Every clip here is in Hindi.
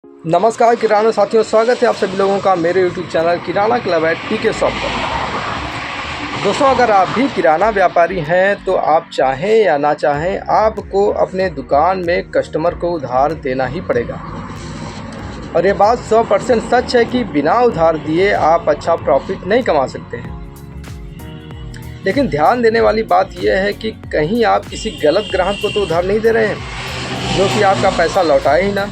नमस्कार किराना साथियों, स्वागत है आप सभी लोगों का मेरे YouTube चैनल किराना क्लब एट पीके शॉप पर। दोस्तों, अगर आप भी किराना व्यापारी हैं तो आप चाहें या ना चाहें आपको अपने दुकान में कस्टमर को उधार देना ही पड़ेगा। और ये बात 100% सच है कि बिना उधार दिए आप अच्छा प्रॉफिट नहीं कमा सकते हैं। लेकिन ध्यान देने वाली बात यह है कि कहीं आप किसी गलत ग्राहक को तो उधार नहीं दे रहे हैं जो कि आपका पैसा लौटाए ही ना।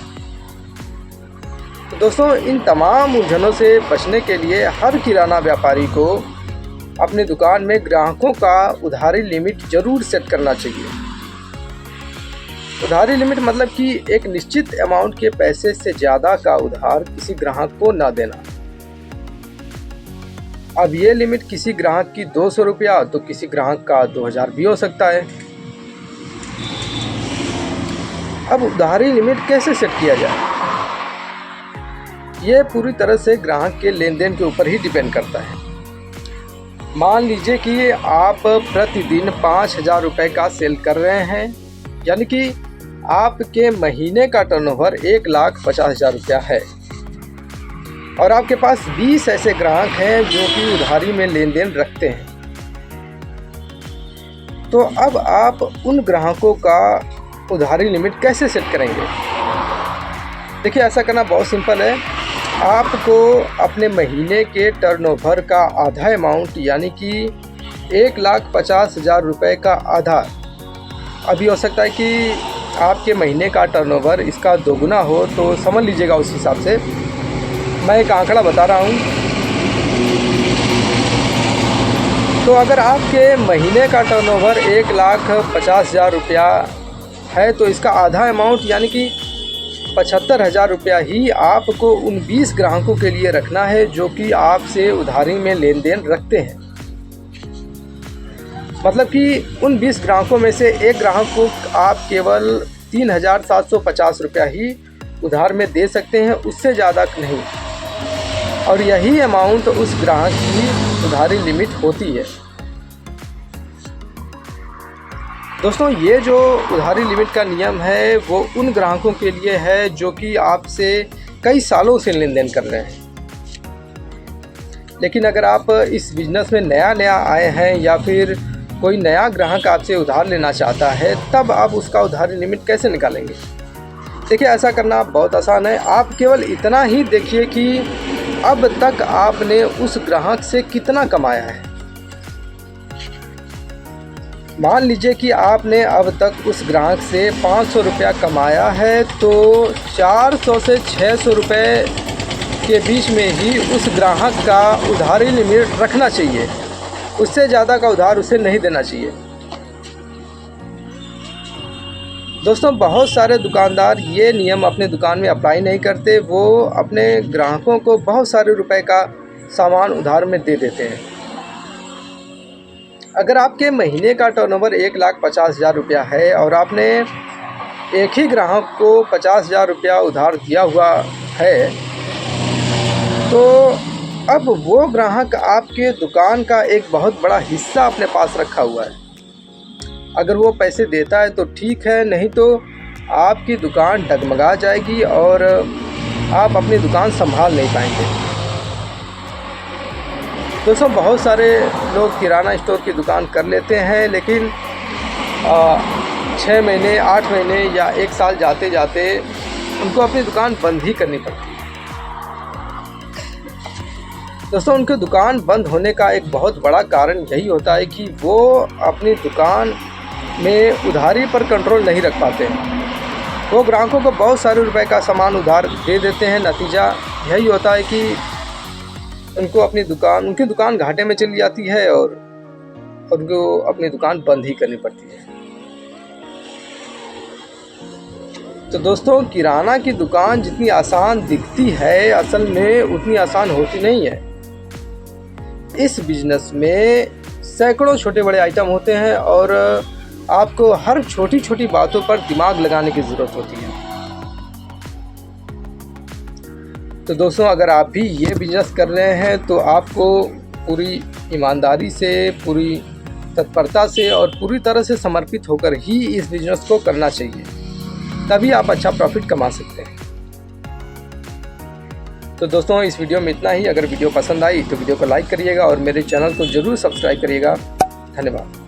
तो दोस्तों, इन तमाम उलझनों से बचने के लिए हर किराना व्यापारी को अपने दुकान में ग्राहकों का उधारी लिमिट ज़रूर सेट करना चाहिए। उधारी लिमिट मतलब कि एक निश्चित अमाउंट के पैसे से ज़्यादा का उधार किसी ग्राहक को ना देना। अब ये लिमिट किसी ग्राहक की 200 रुपया तो किसी ग्राहक का 2000 भी हो सकता है। अब उधारी लिमिट कैसे सेट किया जाए, ये पूरी तरह से ग्राहक के लेन देन के ऊपर ही डिपेंड करता है। मान लीजिए कि आप प्रतिदिन 5000 रुपये का सेल कर रहे हैं, यानी कि आपके महीने का टर्नओवर 1,50,000 रुपया है और आपके पास 20 ऐसे ग्राहक हैं जो कि उधारी में लेन देन रखते हैं। तो अब आप उन ग्राहकों का उधारी लिमिट कैसे सेट करेंगे? देखिए, ऐसा करना बहुत सिंपल है। आपको अपने महीने के टर्नओवर का आधा अमाउंट, यानी कि 1,50,000 रुपये का आधा, अभी हो सकता है कि आपके महीने का टर्नओवर इसका दोगुना हो, तो समझ लीजिएगा उस हिसाब से मैं एक आंकड़ा बता रहा हूँ। तो अगर आपके महीने का टर्नओवर 1,50,000 रुपया है तो इसका आधा अमाउंट यानी कि 75,000 रुपया ही आपको उन 20 ग्राहकों के लिए रखना है जो कि आपसे उधारी में लेन देन रखते हैं। मतलब कि उन 20 ग्राहकों में से एक ग्राहक को आप केवल 3,750 रुपया ही उधार में दे सकते हैं, उससे ज़्यादा नहीं। और यही अमाउंट उस ग्राहक की उधारी लिमिट होती है। दोस्तों, ये जो उधारी लिमिट का नियम है वो उन ग्राहकों के लिए है जो कि आपसे कई सालों से लेन देन कर रहे हैं। लेकिन अगर आप इस बिज़नेस में नया आए हैं या फिर कोई नया ग्राहक आपसे उधार लेना चाहता है, तब आप उसका उधारी लिमिट कैसे निकालेंगे? देखिए, ऐसा करना बहुत आसान है। आप केवल इतना ही देखिए कि अब तक आपने उस ग्राहक से कितना कमाया है। मान लीजिए कि आपने अब तक उस ग्राहक से 500 रुपया कमाया है, तो 400 से 600 रुपये के बीच में ही उस ग्राहक का उधारी लिमिट रखना चाहिए। उससे ज़्यादा का उधार उसे नहीं देना चाहिए। दोस्तों, बहुत सारे दुकानदार ये नियम अपने दुकान में अप्लाई नहीं करते। वो अपने ग्राहकों को बहुत सारे रुपए का सामान उधार में दे देते हैं। अगर आपके महीने का टर्नओवर 1,50,000 रुपया है और आपने एक ही ग्राहक को 50,000 रुपया उधार दिया हुआ है, तो अब वो ग्राहक आपके दुकान का एक बहुत बड़ा हिस्सा अपने पास रखा हुआ है। अगर वो पैसे देता है तो ठीक है, नहीं तो आपकी दुकान डगमगा जाएगी और आप अपनी दुकान संभाल नहीं पाएंगे। दोस्तों, बहुत सारे लोग किराना स्टोर की दुकान कर लेते हैं, लेकिन 6 महीने, 8 महीने या 1 साल जाते जाते उनको अपनी दुकान बंद ही करनी पड़ती है। दोस्तों, उनकी दुकान बंद होने का एक बहुत बड़ा कारण यही होता है कि वो अपनी दुकान में उधारी पर कंट्रोल नहीं रख पाते हैं। वो ग्राहकों को बहुत सारे रुपए का सामान उधार दे देते हैं। नतीजा यही होता है कि उनकी दुकान घाटे में चली जाती है और उनको अपनी दुकान बंद ही करनी पड़ती है। तो दोस्तों, किराना की दुकान जितनी आसान दिखती है, असल में उतनी आसान होती नहीं है। इस बिजनेस में सैकड़ों छोटे बड़े आइटम होते हैं और आपको हर छोटी छोटी बातों पर दिमाग लगाने की ज़रूरत होती है। तो दोस्तों, अगर आप भी ये बिजनेस कर रहे हैं तो आपको पूरी ईमानदारी से, पूरी तत्परता से और पूरी तरह से समर्पित होकर ही इस बिजनेस को करना चाहिए, तभी आप अच्छा प्रॉफिट कमा सकते हैं। तो दोस्तों इस वीडियो में इतना ही। अगर वीडियो पसंद आई तो वीडियो को लाइक करिएगा और मेरे चैनल को ज़रूर सब्सक्राइब करिएगा। धन्यवाद।